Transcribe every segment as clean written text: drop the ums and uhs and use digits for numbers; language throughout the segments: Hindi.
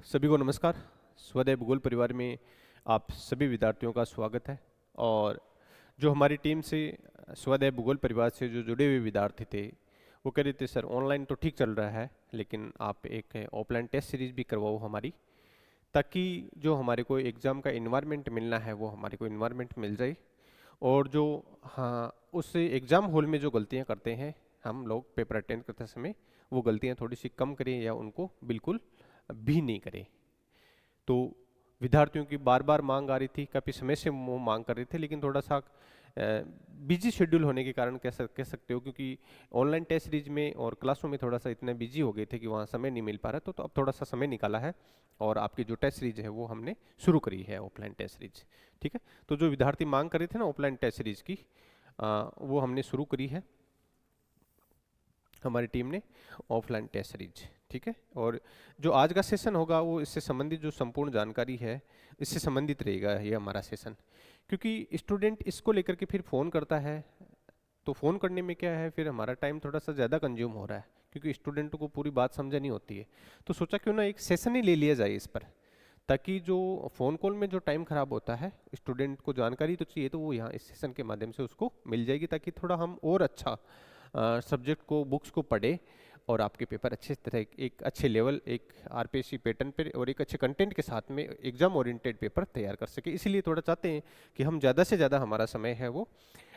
सभी को नमस्कार। स्वदेव भूगोल परिवार में आप सभी विद्यार्थियों का स्वागत है। और जो हमारी टीम से स्वदेव भूगोल परिवार से जो जुड़े हुए विद्यार्थी थे वो कह रहे थे सर ऑनलाइन तो ठीक चल रहा है लेकिन आप एक ऑफलाइन टेस्ट सीरीज भी करवाओ हमारी, ताकि जो हमारे को एग्ज़ाम का इन्वायरमेंट मिलना है वो हमारे को इन्वायरमेंट मिल जाए। और जो हाँ उस एग्ज़ाम हॉल में जो गलतियाँ करते हैं हम लोग पेपर अटेंड करते समय, वो गलतियाँ थोड़ी सी कम करें या उनको बिल्कुल भी नहीं करें। तो विद्यार्थियों की बार बार मांग आ रही थी, काफ़ी समय से वो मांग कर रहे थे, लेकिन थोड़ा सा बिजी शेड्यूल होने के कारण कह सकते हो, क्योंकि ऑनलाइन टेस्ट सीरीज में और क्लासों में थोड़ा सा इतने बिजी हो गए थे कि वहाँ समय नहीं मिल पा रहा। तो अब थोड़ा सा समय निकाला है और आपकी जो टेस्ट सीरीज है वो हमने शुरू करी है, ऑफलाइन टेस्ट सीरीज। ठीक है, तो जो विद्यार्थी मांग कर रहे थे ना ऑफलाइन टेस्ट सीरीज की, वो हमने शुरू करी है हमारी टीम ने, ऑफलाइन टेस्ट सीरीज। ठीक है, और जो आज का सेशन होगा वो इससे संबंधित जो संपूर्ण जानकारी है इससे संबंधित रहेगा ये हमारा सेशन। क्योंकि स्टूडेंट इसको लेकर के फिर फ़ोन करता है, तो फ़ोन करने में क्या है, फिर हमारा टाइम थोड़ा सा ज़्यादा कंज्यूम हो रहा है क्योंकि स्टूडेंट को पूरी बात समझनी होती है। तो सोचा क्यों ना एक सेशन ही ले लिया जाए इस पर, ताकि जो फ़ोन कॉल में जो टाइम ख़राब होता है, स्टूडेंट को जानकारी तो चाहिए तो वो यहाँ इस सेशन के माध्यम से उसको मिल जाएगी, ताकि थोड़ा हम और अच्छा सब्जेक्ट को, बुक्स को पढ़े और आपके पेपर अच्छे तरह एक अच्छे लेवल, एक आरपीएससी पैटर्न पर और एक अच्छे कंटेंट के साथ में एग्जाम ओरिएंटेड पेपर तैयार कर सके। इसीलिए थोड़ा चाहते हैं कि हम ज़्यादा से ज़्यादा हमारा समय है वो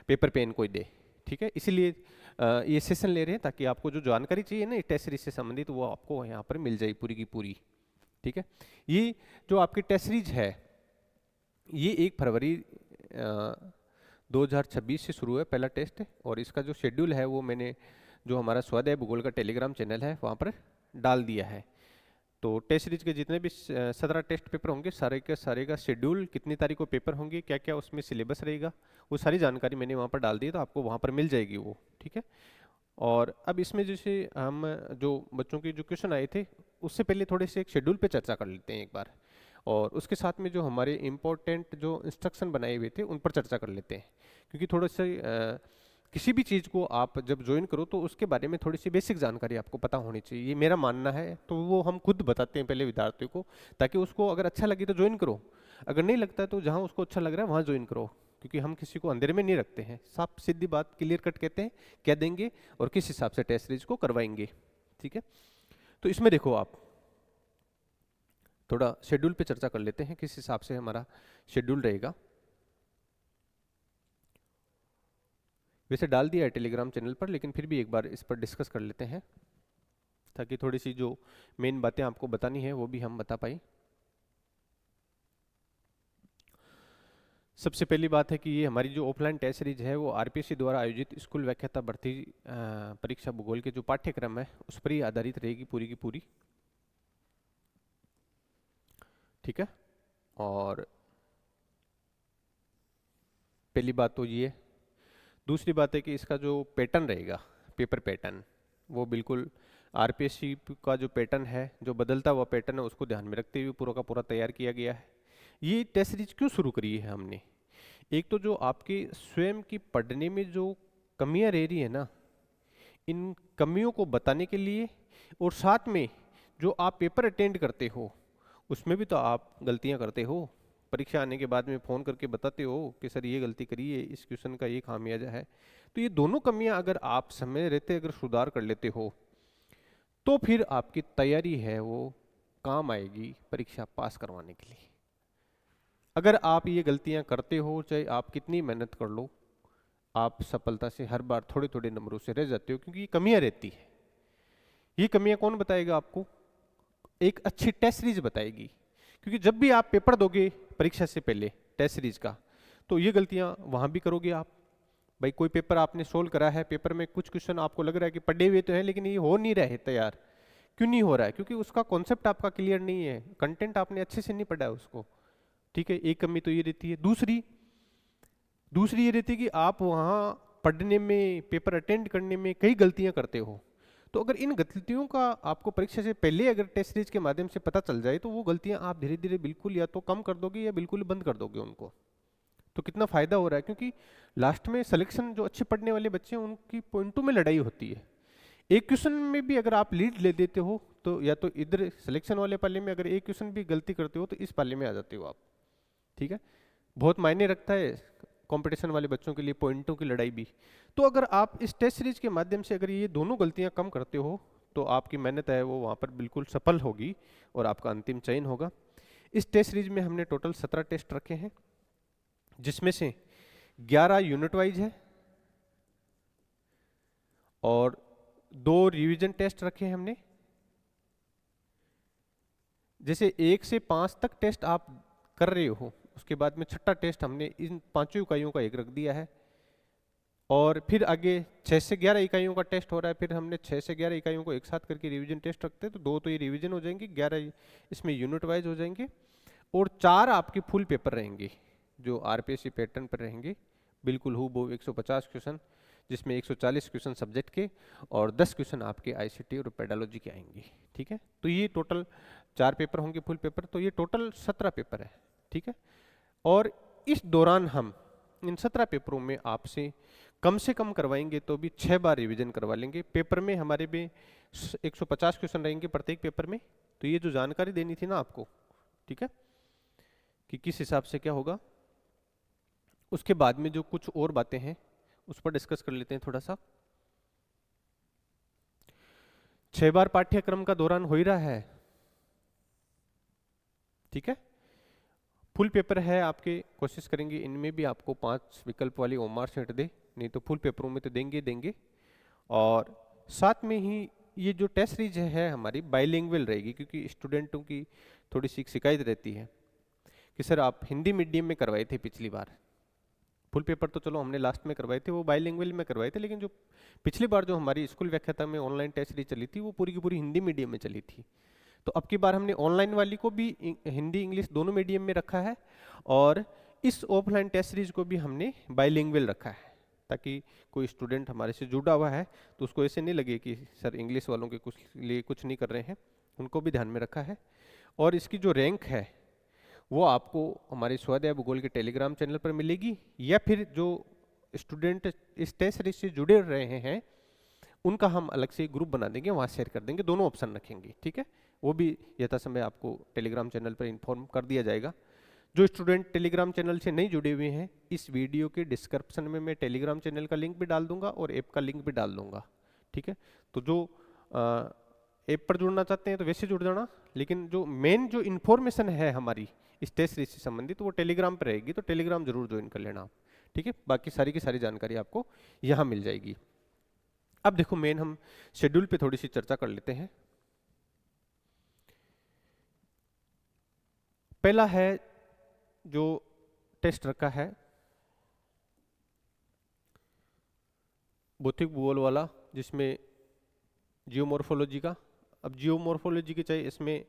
पेपर पेन को ही दे। ठीक है, इसीलिए ये सेशन ले रहे हैं ताकि आपको जो जानकारी चाहिए ना टेस्ट सीरीज से संबंधित वो आपको यहाँ पर मिल जाए पूरी की पूरी। ठीक है, ये जो आपकी टेस्ट सीरीज है ये 1 फरवरी 2026 से शुरू है, पहला टेस्ट है। और इसका जो शेड्यूल है वो मैंने जो हमारा स्वाध्याय भूगोल का टेलीग्राम चैनल है वहाँ पर डाल दिया है। तो टेस्ट सीरीज के जितने भी 17 टेस्ट पेपर होंगे सारे का शेड्यूल, कितनी तारीख को पेपर होंगे, क्या क्या उसमें सिलेबस रहेगा, वो सारी जानकारी मैंने वहाँ पर डाल दी है, तो आपको वहाँ पर मिल जाएगी वो। ठीक है, और अब इसमें जैसे हम जो बच्चों के जो क्वेश्चन आए थे उससे पहले थोड़े से एक शेड्यूल पे चर्चा कर लेते हैं एक बार, और उसके साथ में जो हमारे इम्पोर्टेंट जो इंस्ट्रक्शन बनाए हुए थे उन पर चर्चा कर लेते हैं। क्योंकि थोड़ा सा किसी भी चीज़ को आप जब ज्वाइन करो तो उसके बारे में थोड़ी सी बेसिक जानकारी आपको पता होनी चाहिए, ये मेरा मानना है। तो वो हम खुद बताते हैं पहले विद्यार्थियों को, ताकि उसको अगर अच्छा लगे तो ज्वाइन करो, अगर नहीं लगता है तो जहाँ उसको अच्छा लग रहा है वहाँ ज्वाइन करो। क्योंकि हम किसी को अंधेरे में नहीं रखते हैं, साफ सीधी बात क्लियर कट कहते हैं क्या देंगे और किस हिसाब से टेस्ट सीरीज को करवाएंगे। ठीक है, तो इसमें देखो आप थोड़ा शेड्यूल पे चर्चा कर लेते हैं, किस हिसाब से हमारा शेड्यूल रहेगा। वैसे डाल दिया है टेलीग्राम चैनल पर, लेकिन फिर भी एक बार इस पर डिस्कस कर लेते हैं ताकि थोड़ी सी जो मेन बातें आपको बतानी है वो भी हम बता पाए। सबसे पहली बात है कि ये हमारी जो ऑफलाइन टेस्ट सीरीज है वो आरपीएससी द्वारा आयोजित स्कूल व्याख्याता भर्ती परीक्षा भूगोल के जो पाठ्यक्रम है उस पर ही आधारित रहेगी पूरी की पूरी। ठीक है, और पहली बात तो ये है। दूसरी बात है कि इसका जो पैटर्न रहेगा, पेपर पैटर्न, वो बिल्कुल आरपीएससी का जो पैटर्न है, जो बदलता हुआ पैटर्न है, उसको ध्यान में रखते हुए पूरा का पूरा तैयार किया गया है। ये टेस्ट सीरीज क्यों शुरू करी है हमने, एक तो जो आपके स्वयं की पढ़ने में जो कमियां रह रही है ना, इन कमियों को बताने के लिए, और साथ में जो आप पेपर अटेंड करते हो उसमें भी तो आप गलतियां करते हो, परीक्षा आने के बाद में फ़ोन करके बताते हो कि सर ये गलती करी है, इस क्वेश्चन का ये खामियाजा है। तो ये दोनों कमियां अगर आप समय रहते अगर सुधार कर लेते हो तो फिर आपकी तैयारी है वो काम आएगी परीक्षा पास करवाने के लिए। अगर आप ये गलतियां करते हो, चाहे आप कितनी मेहनत कर लो, आप सफलता से हर बार थोड़े थोड़े नंबरों से रह जाते हो, क्योंकि ये कमियां रहती है। ये कमियां कौन बताएगा आपको, एक अच्छी टेस्ट सीरीज बताएगी। क्योंकि जब भी आप पेपर दोगे परीक्षा से पहले टेस्ट सीरीज का, तो ये गलतियां वहां भी करोगे आप। भाई कोई पेपर आपने सोल्व करा है, पेपर में कुछ क्वेश्चन आपको लग रहा है कि पढ़े हुए तो है लेकिन ये हो नहीं रहे तैयार। क्यों नहीं हो रहा है, क्योंकि उसका कॉन्सेप्ट आपका क्लियर नहीं है, कंटेंट आपने अच्छे से नहीं पढ़ा है उसको। ठीक है, एक कमी तो ये रहती है। दूसरी ये रहती है कि आप वहाँ पढ़ने में, पेपर अटेंड करने में कई गलतियां करते हो। तो अगर इन गलतियों का आपको परीक्षा से पहले अगर टेस्ट सीरीज के माध्यम से पता चल जाए तो वो गलतियां आप धीरे धीरे बिल्कुल या तो कम कर दोगे या बिल्कुल बंद कर दोगे उनको। तो कितना फायदा हो रहा है, क्योंकि लास्ट में सिलेक्शन जो अच्छे पढ़ने वाले बच्चे हैं उनकी पॉइंटों में लड़ाई होती है। एक क्वेश्चन में भी अगर आप लीड ले देते हो तो या तो इधर सिलेक्शन वाले पाले में अगर एक क्वेश्चन भी गलती करते हो तो इस पाले में आ जाते हो आप, ठीक है। बहुत मायने रखता है कंपटीशन वाले बच्चों के लिए पॉइंटों की लड़ाई भी। तो अगर आप इस टेस्ट सीरीज के माध्यम से अगर ये दोनों गलतियां कम करते हो तो आपकी मेहनत है वो वहाँ पर बिल्कुल सफल होगी और आपका अंतिम चयन होगा। इस टेस्ट सीरीज में हमने टोटल 17 टेस्ट रखे हैं, जिसमें से 11 यूनिट वाइज है और 2 रिवीजन टेस्ट रखे हैं हमने। जैसे 1 से 5 तक टेस्ट आप कर रहे हो, उसके बाद में छठा टेस्ट हमने इन 5 इकाइयों का एक रख दिया है। और फिर आगे 6 से 11 इकाइयों का टेस्ट हो रहा है, फिर हमने 6 से 11 इकाइयों को एक साथ करके रिवीजन टेस्ट रखते हैं, तो 2 तो ये रिवीजन हो जाएंगे, 11 इसमें यूनिट वाइज हो जाएंगे और 4 आपके फुल पेपर रहेंगे जो आरपीएससी पैटर्न पर रहेंगे, बिल्कुल हूबहू 150 क्वेश्चन, जिसमें 140 क्वेश्चन सब्जेक्ट के और 10 क्वेश्चन आपके आईसीटी और पेडालॉजी के आएंगे, ठीक है। तो ये टोटल 4 पेपर होंगे फुल पेपर, तो ये टोटल 17 पेपर है, ठीक है। और इस दौरान हम इन 17 पेपरों में आपसे कम से कम करवाएंगे तो भी 6 बार रिवीजन करवा लेंगे। पेपर में हमारे में 150 क्वेश्चन रहेंगे प्रत्येक पेपर में, तो ये जो जानकारी देनी थी ना आपको, ठीक है, कि किस हिसाब से क्या होगा। उसके बाद में जो कुछ और बातें हैं उस पर डिस्कस कर लेते हैं थोड़ा सा। 6 बार पाठ्यक्रम का दौरान हो ही रहा है, ठीक है। फुल पेपर है आपके, कोशिश करेंगे इनमें भी आपको 5 विकल्प वाली ओमार सेट दे, नहीं तो फुल पेपरों में तो देंगे। और साथ में ही ये जो टेस्ट सीरीज है हमारी बाइलिंगुअल रहेगी, क्योंकि स्टूडेंटों की थोड़ी सी शिकायत रहती है कि सर आप हिंदी मीडियम में करवाए थे पिछली बार, फुल पेपर तो चलो हमने लास्ट में करवाए थे, वो बाइलिंगुअल में करवाए थे, लेकिन जो पिछली बार जो हमारी स्कूल व्याख्याता में ऑनलाइन टेस्ट सीरीज चली थी वो पूरी की पूरी हिंदी मीडियम में चली थी। तो अब की बार हमने ऑनलाइन वाली को भी हिंदी इंग्लिश दोनों मीडियम में रखा है और इस ऑफलाइन टेस्ट सीरीज को भी हमने बाइलिंगुअल रखा है, ताकि कोई स्टूडेंट हमारे से जुड़ा हुआ है तो उसको ऐसे नहीं लगे कि सर इंग्लिश वालों के कुछ नहीं कर रहे हैं, उनको भी ध्यान में रखा है। और इसकी जो रैंक है वो आपको हमारे स्वाध्याय भूगोल के टेलीग्राम चैनल पर मिलेगी, या फिर जो स्टूडेंट इस टेस्ट सीरीज से जुड़े रहे हैं उनका हम अलग से ग्रुप बना देंगे, वहाँ शेयर कर देंगे, दोनों ऑप्शन रखेंगे, ठीक है। वो भी यथासमय आपको टेलीग्राम चैनल पर इन्फॉर्म कर दिया जाएगा। जो स्टूडेंट टेलीग्राम चैनल से नहीं जुड़े हुए हैं, इस वीडियो के डिस्क्रिप्शन में मैं टेलीग्राम चैनल का लिंक भी डाल दूंगा और ऐप का लिंक भी डाल दूंगा, ठीक है। तो जो ऐप पर जुड़ना चाहते हैं तो वैसे जुड़ जाना, लेकिन जो मेन जो इन्फॉर्मेशन है हमारी इस टेस्ट सीरीज से संबंधित वो टेलीग्राम पर रहेगी, तो टेलीग्राम जरूर ज्वाइन कर लेना आप, ठीक है। बाकी सारी की सारी जानकारी आपको यहाँ मिल जाएगी। अब देखो मेन हम शेड्यूल पे थोड़ी सी चर्चा कर लेते हैं। पहला है जो टेस्ट रखा है भौतिक भूगोल वाला, जिसमें जियोमॉर्फोलॉजी का। अब जियोमॉर्फोलॉजी के चाहे इसमें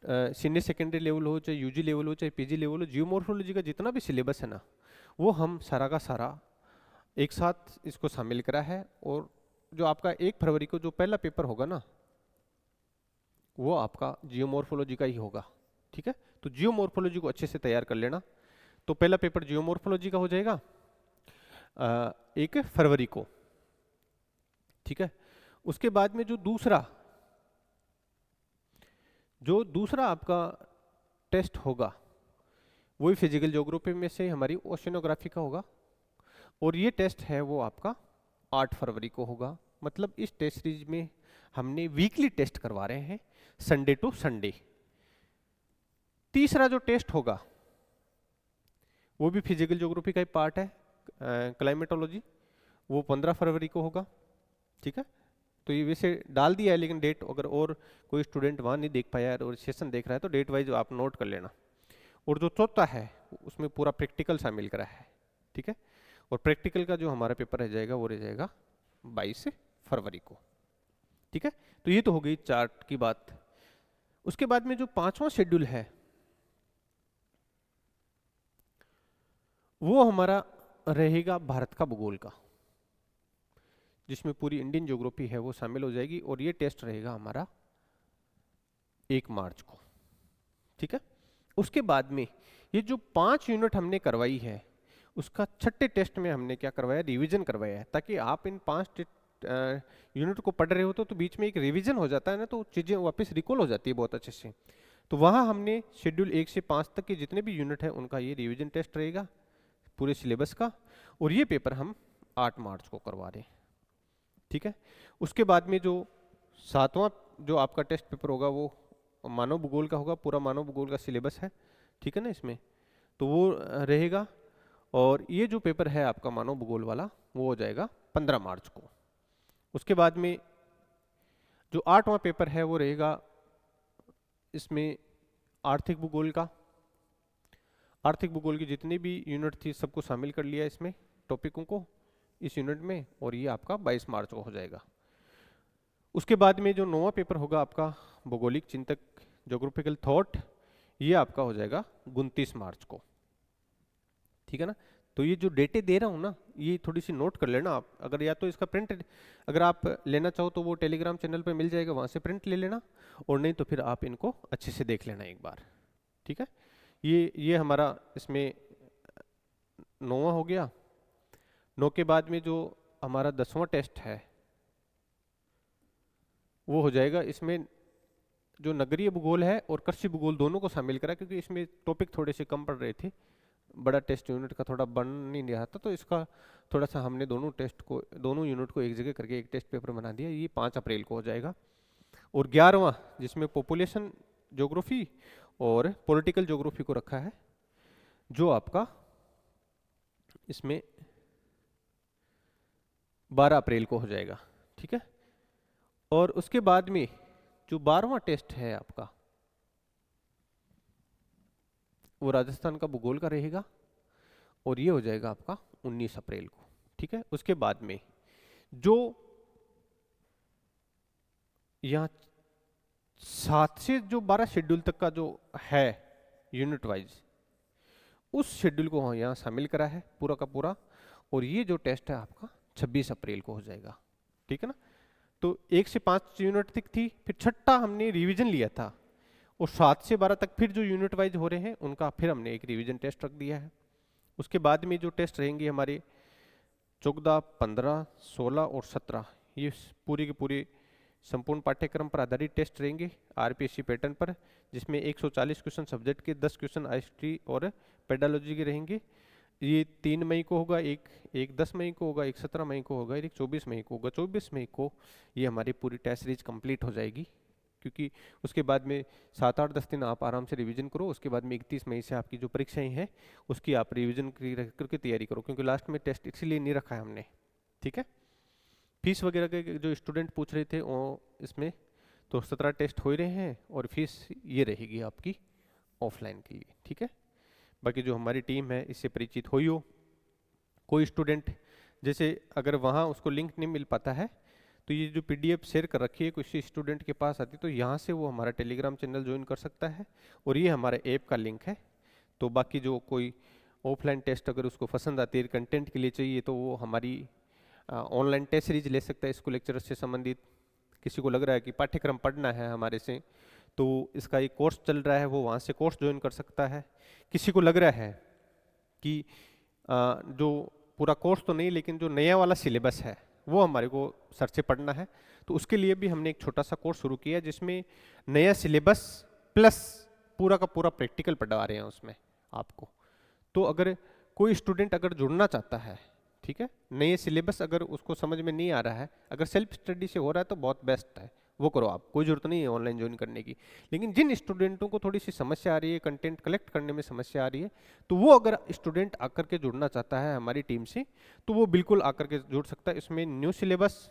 सीनियर सेकेंडरी लेवल हो, चाहे यूजी लेवल हो, चाहे पीजी लेवल हो, जियोमॉर्फोलॉजी का जितना भी सिलेबस है ना वो हम सारा का सारा एक साथ इसको शामिल करा है। और जो आपका 1 फरवरी को जो पहला पेपर होगा ना वो आपका जियोमॉर्फोलॉजी का ही होगा, ठीक है। तो जियोमॉर्फोलॉजी को अच्छे से तैयार कर लेना। तो पहला पेपर जियोमॉर्फोलॉजी का हो जाएगा 1 फरवरी को, ठीक है। उसके बाद में जो दूसरा आपका टेस्ट होगा वही फिजिकल ज्योग्राफी में से हमारी ओशिनोग्राफी का होगा, और ये टेस्ट है वो आपका 8 फरवरी को होगा। मतलब इस टेस्ट सीरीज में हमने वीकली टेस्ट करवा रहे हैं, संडे टू संडे। तीसरा जो टेस्ट होगा वो भी फिजिकल ज्योग्राफी का ही पार्ट है, क्लाइमेटोलॉजी, वो 15 फरवरी को होगा, ठीक है। तो ये वैसे डाल दिया है, लेकिन डेट अगर और कोई स्टूडेंट वहाँ नहीं देख पाया और सेशन देख रहा है तो डेट वाइज आप नोट कर लेना। और जो चौथा है उसमें पूरा प्रैक्टिकल शामिल करा है, ठीक है। और प्रैक्टिकल का जो हमारा पेपर रह जाएगा वो रह जाएगा 22 फरवरी को, ठीक है। तो ये तो हो गई चार्ट की बात। उसके बाद में जो 5वां शेड्यूल है वो हमारा रहेगा भारत का भूगोल का, जिसमें पूरी इंडियन ज्योग्राफी है वो शामिल हो जाएगी, और ये टेस्ट रहेगा हमारा 1 मार्च को, ठीक है। उसके बाद में ये जो 5 यूनिट हमने करवाई है उसका छठे टेस्ट में हमने क्या करवाया, रिवीजन करवाया है, ताकि आप इन 5 यूनिट को पढ़ रहे हो तो बीच में एक रिवीजन हो जाता है ना, तो चीज़ें वापस रिकॉल हो जाती है बहुत अच्छे से। तो वहाँ हमने शेड्यूल 1 से 5 तक के जितने भी यूनिट है उनका ये रिवीजन टेस्ट रहेगा पूरे सिलेबस का, और ये पेपर हम 8 मार्च को करवा रहे हैं, ठीक है। उसके बाद में जो 7वां जो आपका टेस्ट पेपर होगा वो मानव भूगोल का होगा, पूरा मानव भूगोल का सिलेबस है, ठीक है ना इसमें, तो वो रहेगा। और ये जो पेपर है आपका मानव भूगोल वाला वो हो जाएगा 15 मार्च को। उसके बाद में जो 8वां पेपर है वो रहेगा इसमें आर्थिक भूगोल का। आर्थिक भूगोल की जितनी भी यूनिट थी सबको शामिल कर लिया इसमें, टॉपिकों को इस यूनिट में, और ये आपका 22 मार्च को हो जाएगा। उसके बाद में जो 9वां पेपर होगा आपका भौगोलिक चिंतक ज्योग्राफिकल थॉट, ये आपका हो जाएगा 29 मार्च को, ठीक है ना। तो ये जो डेटें दे रहा हूँ ना, ये थोड़ी सी नोट कर लेना आप। अगर या तो इसका प्रिंट अगर आप लेना चाहो तो वो टेलीग्राम चैनल पे मिल जाएगा, वहाँ से प्रिंट ले लेना, और नहीं तो फिर आप इनको अच्छे से देख लेना एक बार, ठीक है। ये हमारा इसमें 9वां हो गया। 9 के बाद में जो हमारा 10वां टेस्ट है वो हो जाएगा, इसमें जो नगरीय भूगोल है और कृषि भूगोल दोनों को शामिल करा, क्योंकि इसमें टॉपिक थोड़े से कम पड़ रहे थे, बड़ा टेस्ट यूनिट का थोड़ा बन नहीं रहा था, तो इसका थोड़ा सा हमने दोनों यूनिट को एक जगह करके एक टेस्ट पेपर बना दिया। ये 5 अप्रैल को हो जाएगा। और 11वां जिसमें पॉपुलेशन ज्योग्राफी और पॉलिटिकल ज्योग्राफी को रखा है, जो आपका इसमें 12 अप्रैल को हो जाएगा, ठीक है। और उसके बाद में जो 12वां टेस्ट है आपका वो राजस्थान का भूगोल का रहेगा, और ये हो जाएगा आपका 19 अप्रैल को, ठीक है। उसके बाद में जो यहाँ 7 से जो 12 शेड्यूल तक का जो है यूनिट वाइज, उस शेड्यूल को यहाँ शामिल करा है पूरा का पूरा, और ये जो टेस्ट है आपका 26 अप्रैल को हो जाएगा, ठीक है ना। तो 1 से 5 यूनिट तक थी, फिर 6ठा हमने रिवीजन लिया था, और 7 से 12 तक फिर जो यूनिट वाइज हो रहे हैं उनका फिर हमने एक रिवीजन टेस्ट रख दिया है। उसके बाद में जो टेस्ट रहेंगे हमारे 14, 15, 16 और 17, ये पूरी के पूरे संपूर्ण पाठ्यक्रम पर आधारित टेस्ट रहेंगे आरपीएससी पैटर्न पर, जिसमें 140 क्वेश्चन सब्जेक्ट के, 10 क्वेश्चन हिस्ट्री और पेडालॉजी के रहेंगे। ये 3 मई को होगा, एक 10 मई को होगा, एक 17 मई को होगा, एक 24 मई को होगा। 24 मई को ये हमारी पूरी टेस्ट सीरीज कंप्लीट हो जाएगी, क्योंकि उसके बाद में 7-8-10 दिन आप आराम से रिवीजन करो। उसके बाद में 31 मई से आपकी जो परीक्षाएं हैं उसकी आप रिवीजन करके तैयारी करो, क्योंकि लास्ट में टेस्ट इसीलिए नहीं रखा है हमने, ठीक है। फीस वगैरह के जो स्टूडेंट पूछ रहे थे वो इसमें तो 17 टेस्ट हो ही रहे हैं, और फीस ये रहेगी आपकी ऑफलाइन के लिए, ठीक है। बाकी जो हमारी टीम है इससे परिचित हो ही हो। कोई स्टूडेंट जैसे अगर वहाँ उसको लिंक नहीं मिल पाता है तो ये जो पीडीएफ शेयर कर रखी है किसी स्टूडेंट के पास आती, तो यहाँ से वो हमारा टेलीग्राम चैनल ज्वाइन कर सकता है, और ये हमारे ऐप का लिंक है। तो बाकी जो कोई ऑफलाइन टेस्ट अगर उसको पसंद आती है, कंटेंट के लिए चाहिए, तो वो हमारी ऑनलाइन टेस्ट सीरीज ले सकता है इसको लेक्चर से संबंधित। किसी को लग रहा है कि पाठ्यक्रम पढ़ना है हमारे से, तो इसका एक कोर्स चल रहा है, वो वहाँ से कोर्स ज्वाइन कर सकता है। किसी को लग रहा है कि जो पूरा कोर्स तो नहीं, लेकिन जो नया वाला सिलेबस है वो हमारे को सर से पढ़ना है, तो उसके लिए भी हमने एक छोटा सा कोर्स शुरू किया है, जिसमें नया सिलेबस प्लस पूरा का पूरा प्रैक्टिकल पढ़ा रहे हैं उसमें आपको। तो अगर कोई स्टूडेंट अगर जुड़ना चाहता है, ठीक है, नए सिलेबस अगर उसको समझ में नहीं आ रहा है, अगर सेल्फ स्टडी से हो रहा है तो बहुत बेस्ट है, वो करो आप, कोई जरूरत नहीं है ऑनलाइन ज्वाइन करने की। लेकिन जिन स्टूडेंटों को थोड़ी सी समस्या आ रही है, कंटेंट कलेक्ट करने में समस्या आ रही है, तो वो अगर स्टूडेंट आकर के जुड़ना चाहता है हमारी टीम से, तो वो बिल्कुल आकर के जुड़ सकता है। इसमें न्यू सिलेबस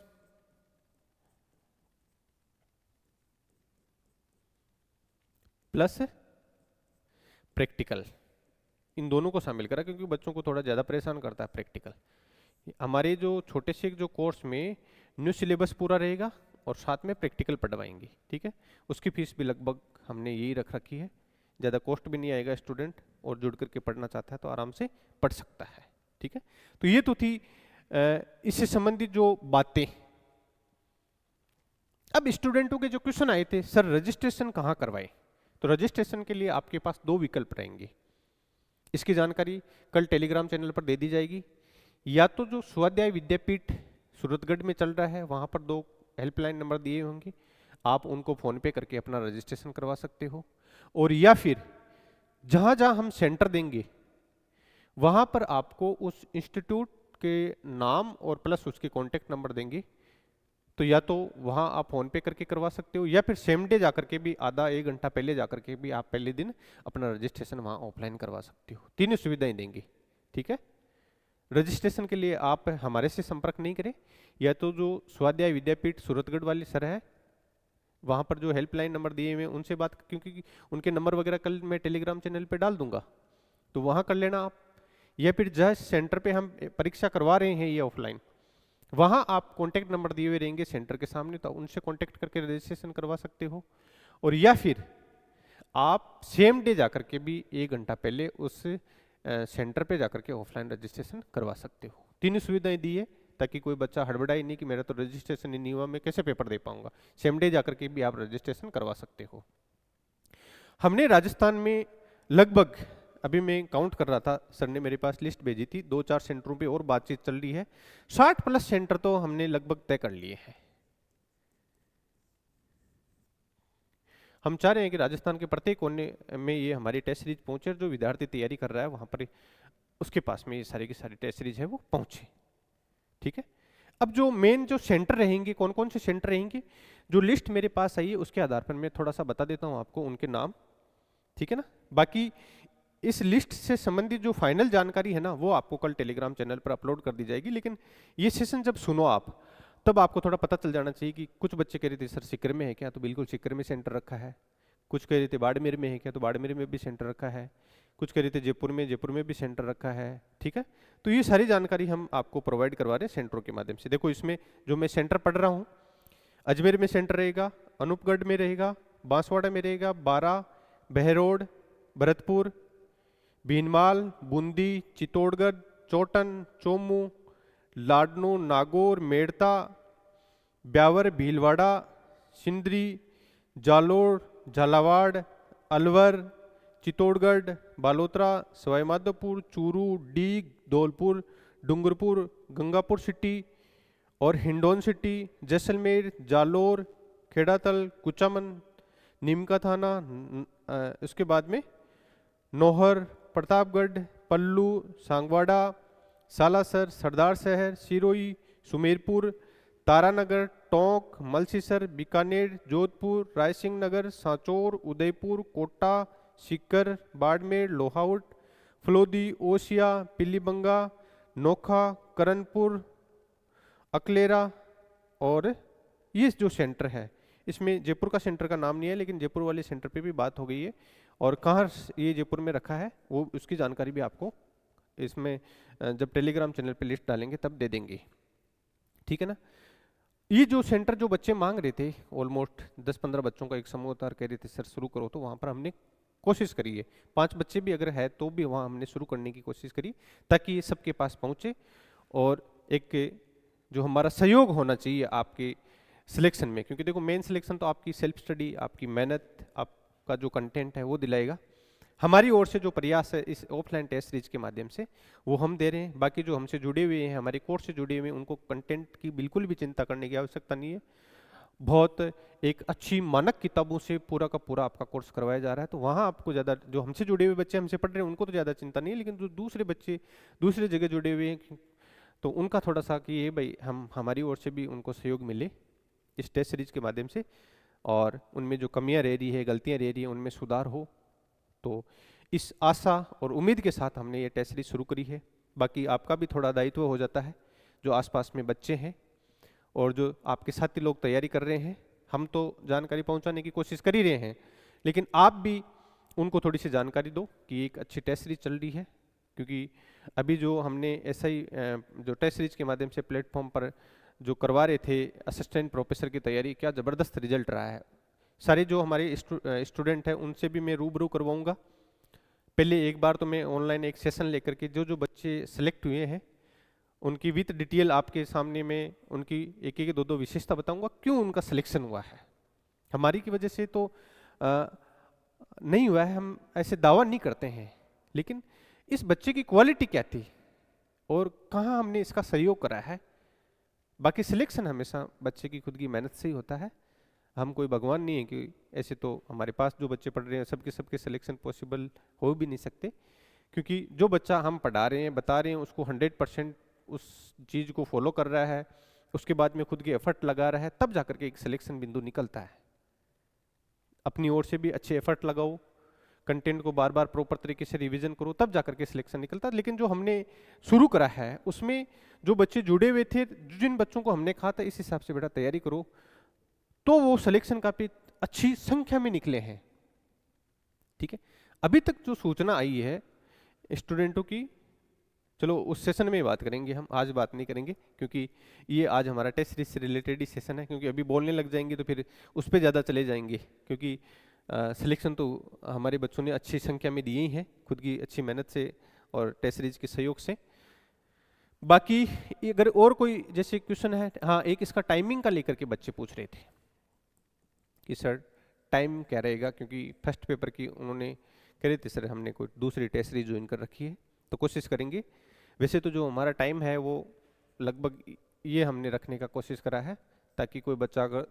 प्लस प्रैक्टिकल, इन दोनों को शामिल करा, क्योंकि बच्चों को थोड़ा ज़्यादा परेशान करता है प्रैक्टिकल। हमारे जो छोटे से जो कोर्स में न्यू सिलेबस पूरा रहेगा और साथ में प्रैक्टिकल पढ़वाएंगे, ठीक है। उसकी फीस भी लगभग हमने यही रख रखी है, ज़्यादा कॉस्ट भी नहीं आएगा, स्टूडेंट और जुड़ करके पढ़ना चाहता है तो आराम से पढ़ सकता है, ठीक है। तो ये तो थी इससे संबंधित जो बातें। अब स्टूडेंटों के जो क्वेश्चन आए थे, सर रजिस्ट्रेशन कहाँ करवाए, तो रजिस्ट्रेशन के लिए आपके पास 2 विकल्प रहेंगे। इसकी जानकारी कल टेलीग्राम चैनल पर दे दी जाएगी। या तो जो स्वाध्याय विद्यापीठ सूरतगढ़ में चल रहा है, वहाँ पर 2 हेल्पलाइन नंबर दिए होंगे, आप उनको फ़ोन पे करके अपना रजिस्ट्रेशन करवा सकते हो। और या फिर जहाँ जहाँ हम सेंटर देंगे वहाँ पर आपको उस इंस्टीट्यूट के नाम और प्लस उसके कॉन्टेक्ट नंबर देंगे, तो या तो वहाँ आप फ़ोन पे करके करवा सकते हो या फिर सेम डे जाकर के भी आधा 1 घंटा पहले जाकर के भी आप पहले दिन अपना रजिस्ट्रेशन वहाँ ऑफलाइन करवा सकते हो। तीनों सुविधाएं देंगे, ठीक है। रजिस्ट्रेशन के लिए आप हमारे से संपर्क नहीं करें, या तो जो स्वाध्याय विद्यापीठ सूरतगढ़ वाले सर है वहाँ पर जो हेल्पलाइन नंबर दिए हुए हैं उनसे बात, क्योंकि उनके नंबर वगैरह कल मैं टेलीग्राम चैनल पे डाल दूंगा, तो वहाँ कर लेना आप। या फिर जिस सेंटर पे हम परीक्षा करवा रहे हैं ये ऑफलाइन, वहाँ आप कॉन्टैक्ट नंबर दिए हुए रहेंगे सेंटर के सामने, तो उनसे कॉन्टैक्ट करके रजिस्ट्रेशन करवा सकते हो। और या फिर आप सेम डे जाकर के भी 1 घंटा पहले उस सेंटर पे जाकर के ऑफलाइन रजिस्ट्रेशन करवा सकते हो। तीनों सुविधाएं दी है ताकि कोई बच्चा हड़बड़ाई नहीं कि मेरा तो रजिस्ट्रेशन ही नहीं हुआ, मैं कैसे पेपर दे पाऊंगा। सेम डे जाकर के भी आप रजिस्ट्रेशन करवा सकते हो। हमने राजस्थान में लगभग, अभी मैं काउंट कर रहा था, सर ने मेरे पास लिस्ट भेजी थी, 2-4 सेंटरों पे और बातचीत चल रही है, 60+ सेंटर तो हमने लगभग तय कर लिए हैं। हम चाह रहे हैं कि राजस्थान के प्रत्येक कोने में ये हमारी टेस्ट सीरीज पहुंचे, जो विद्यार्थी तैयारी कर रहा है वहां पर उसके पास में ये सारी की सारी टेस्ट सीरीज है वो पहुंचे, ठीक है। अब जो मेन जो सेंटर रहेंगे, कौन कौन से सेंटर रहेंगे, जो लिस्ट मेरे पास आई है उसके आधार पर मैं थोड़ा सा बता देता हूं आपको उनके नाम, ठीक है ना। बाकी इस लिस्ट से संबंधित जो फाइनल जानकारी है ना वो आपको कल टेलीग्राम चैनल पर अपलोड कर दी जाएगी। लेकिन ये सेशन जब सुनो आप, तब आपको थोड़ा पता चल जाना चाहिए कि कुछ बच्चे कह रहे थे सर सीकर में है क्या, तो बिल्कुल सीकर में सेंटर रखा है। कुछ कह रहे थे बाड़मेर में है क्या, तो बाड़मेर में भी सेंटर रखा है। कुछ कह रहे थे जयपुर में भी सेंटर रखा है, ठीक है। तो ये सारी जानकारी हम आपको प्रोवाइड करवा रहे हैं सेंटरों के माध्यम से। देखो इसमें जो मैं सेंटर पढ़ रहा हूँ, अजमेर में सेंटर रहेगा, अनूपगढ़ में रहेगा, बांसवाड़ा में रहेगा, बारा, बहरोड, भरतपुर, भीनमाल, बूंदी, चित्तौड़गढ़, चोटन, चोमू, लाडनू, नागौर, मेड़ता, ब्यावर, भीलवाड़ा, सिंदरी, जालोर, झालावाड़, अलवर, चित्तौड़गढ़, बालोतरा, सवाई माधोपुर, चूरू, डीग, धौलपुर, डूंगरपुर, गंगापुर सिटी और हिंडौन सिटी, जैसलमेर, जालोर, खेड़ातल, कुचामन, नीमका थाना, उसके बाद में नौहर, प्रतापगढ़, पल्लू, सांगवाड़ा, सालासर, सरदार शहर, सिरोही, सुमेरपुर, तारानगर, टोंक, मलसीसर, बीकानेर, जोधपुर, रायसिंह नगर, सांचौर, उदयपुर, कोटा, सीकर, बाड़मेर, लोहावट, फलोदी, ओसिया, पिलीबंगा, नोखा, करनपुर, अकलेरा। और ये जो सेंटर है इसमें जयपुर का सेंटर का नाम नहीं है, लेकिन जयपुर वाले सेंटर पे भी बात हो गई है और कहाँ ये जयपुर में रखा है वो उसकी जानकारी भी आपको इसमें जब टेलीग्राम चैनल पे लिस्ट डालेंगे तब दे देंगे, ठीक है ना। ये जो सेंटर जो बच्चे मांग रहे थे, ऑलमोस्ट 10-15 बच्चों का एक समूह था, कह रहे थे सर शुरू करो, तो वहाँ पर हमने कोशिश करी है, 5 बच्चे भी अगर है तो भी वहाँ हमने शुरू करने की कोशिश करी ताकि ये सबके पास पहुँचे। और एक जो हमारा सहयोग होना चाहिए आपके सिलेक्शन में, क्योंकि देखो मेन सिलेक्शन तो आपकी सेल्फ स्टडी, आपकी मेहनत, आपका जो कंटेंट है वो दिलाएगा। हमारी ओर से जो प्रयास है इस ऑफलाइन टेस्ट सीरीज के माध्यम से वो हम दे रहे हैं। बाकी जो हमसे जुड़े हुए हैं, हमारे कोर्स से जुड़े हुए हैं, उनको कंटेंट की बिल्कुल भी चिंता करने की आवश्यकता नहीं है। बहुत एक अच्छी मानक किताबों से पूरा का पूरा आपका कोर्स करवाया जा रहा है, तो वहाँ आपको ज़्यादा, जो हमसे जुड़े हुए बच्चे हमसे पढ़ रहे हैं उनको तो ज़्यादा चिंता नहीं है, लेकिन जो दूसरे बच्चे दूसरे जगह जुड़े हुए हैं तो उनका थोड़ा सा कि ये भाई हम हमारी ओर से भी उनको सहयोग मिले इस टेस्ट सीरीज के माध्यम से, और उनमें जो कमियां रह रही है, गलतियां रह रही है, उनमें सुधार हो। तो इस आशा और उम्मीद के साथ हमने ये टेस्ट सीरीज शुरू करी है। बाकी आपका भी थोड़ा दायित्व हो जाता है, जो आसपास में बच्चे हैं और जो आपके साथी लोग तैयारी कर रहे हैं, हम तो जानकारी पहुंचाने की कोशिश कर ही रहे हैं, लेकिन आप भी उनको थोड़ी सी जानकारी दो कि एक अच्छी टेस्ट सीरीज चल रही है। क्योंकि अभी जो हमने SI जो टेस्ट सीरीज के माध्यम से प्लेटफॉर्म पर जो करवा रहे थे असिस्टेंट प्रोफेसर की तैयारी, क्या ज़बरदस्त रिजल्ट रहा है। सारे जो हमारे स्टूडेंट हैं उनसे भी मैं रूबरू करवाऊंगा। पहले एक बार तो मैं ऑनलाइन एक सेशन लेकर के जो जो बच्चे सेलेक्ट हुए हैं उनकी विथ डिटेल आपके सामने में उनकी एक एक 2-2 विशेषता बताऊंगा, क्यों उनका सिलेक्शन हुआ है। हमारी की वजह से तो नहीं हुआ है, हम ऐसे दावा नहीं करते हैं, लेकिन इस बच्चे की क्वालिटी क्या थी और कहाँ हमने इसका सहयोग करा है बाकी सिलेक्शन हमेशा बच्चे की खुद की मेहनत से ही होता है। हम कोई भगवान नहीं है कि ऐसे तो हमारे पास जो बच्चे पढ़ रहे हैं सबके सबके सिलेक्शन पॉसिबल हो भी नहीं सकते, क्योंकि जो बच्चा हम पढ़ा रहे हैं बता रहे हैं उसको 100% उस चीज़ को फॉलो कर रहा है, उसके बाद में खुद के एफर्ट लगा रहा है, तब जाकर के एक सिलेक्शन बिंदु निकलता है। अपनी ओर से भी अच्छे एफर्ट लगाओ, कंटेंट को बार बार प्रॉपर तरीके से रिवीजन करो, तब जाकर के सिलेक्शन निकलता है। लेकिन जो हमने शुरू करा है उसमें जो बच्चे जुड़े हुए थे, जिन बच्चों को हमने कहा था इस हिसाब से बेटा तैयारी करो, तो वो सिलेक्शन काफी अच्छी संख्या में निकले हैं। ठीक है, अभी तक जो सूचना आई है स्टूडेंटों की, चलो उस सेशन में बात करेंगे, हम आज बात नहीं करेंगे क्योंकि ये आज हमारा टेस्ट सीरीज से रिलेटेड ही सेशन है। क्योंकि अभी बोलने लग जाएंगे तो फिर उस पर ज़्यादा चले जाएंगे, क्योंकि सिलेक्शन तो हमारे बच्चों ने अच्छी संख्या में दिए ही हैं खुद की अच्छी मेहनत से और टेस्ट सीरीज के सहयोग से। बाकी अगर और कोई जैसे क्वेश्चन है, हाँ एक इसका टाइमिंग का लेकर के बच्चे पूछ रहे थे कि सर टाइम क्या रहेगा, क्योंकि फर्स्ट पेपर की उन्होंने कह रहे थे सर हमने कोई दूसरी टेस्ट सीरीज ज्वाइन कर रखी है तो कोशिश करेंगे। वैसे तो जो हमारा टाइम है वो लगभग ये हमने रखने का कोशिश करा है, ताकि कोई बच्चा अगर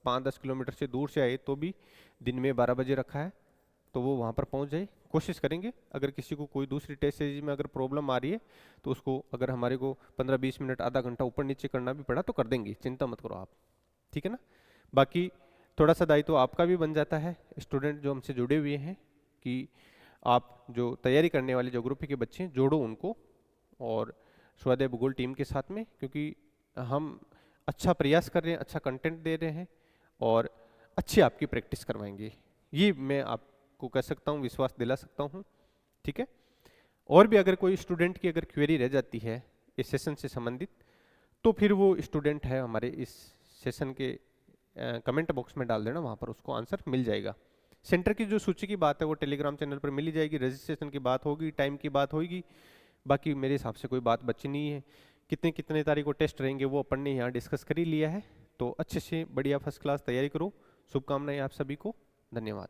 5-10 किलोमीटर से दूर से आए तो भी दिन में 12 बजे रखा है तो वो वहाँ पर पहुँच जाए। कोशिश करेंगे अगर किसी को कोई दूसरी टेस्ट सीरीज में अगर प्रॉब्लम आ रही है तो उसको अगर हमारे को 15-20 मिनट आधा घंटा ऊपर नीचे करना भी पड़ा तो कर देंगे, चिंता मत करो आप, ठीक है ना। बाकी थोड़ा सा दायित्व आपका भी बन जाता है स्टूडेंट जो हमसे जुड़े हुए हैं कि आप जो तैयारी करने वाले ज्योग्राफी के बच्चे हैं जोड़ो उनको और स्वाध्याय भूगोल टीम के साथ में, क्योंकि हम अच्छा प्रयास कर रहे हैं, अच्छा कंटेंट दे रहे हैं और अच्छी आपकी प्रैक्टिस करवाएंगे, ये मैं आपको कह सकता हूँ, विश्वास दिला सकता हूँ। ठीक है, और भी अगर कोई स्टूडेंट की अगर क्वेरी रह जाती है इस सेशन से संबंधित तो फिर वो स्टूडेंट है हमारे इस सेशन के कमेंट बॉक्स में डाल देना, वहाँ पर उसको आंसर मिल जाएगा। सेंटर की जो सूची की बात है वो टेलीग्राम चैनल पर मिल जाएगी, रजिस्ट्रेशन की बात होगी, टाइम की बात होगी, बाकी मेरे हिसाब से कोई बात बची नहीं है। कितने कितने तारीख को टेस्ट रहेंगे वो अपन ने यहाँ डिस्कस कर ही लिया है, तो अच्छे से बढ़िया फर्स्ट क्लास तैयारी करो। शुभकामनाएं आप सभी को, धन्यवाद।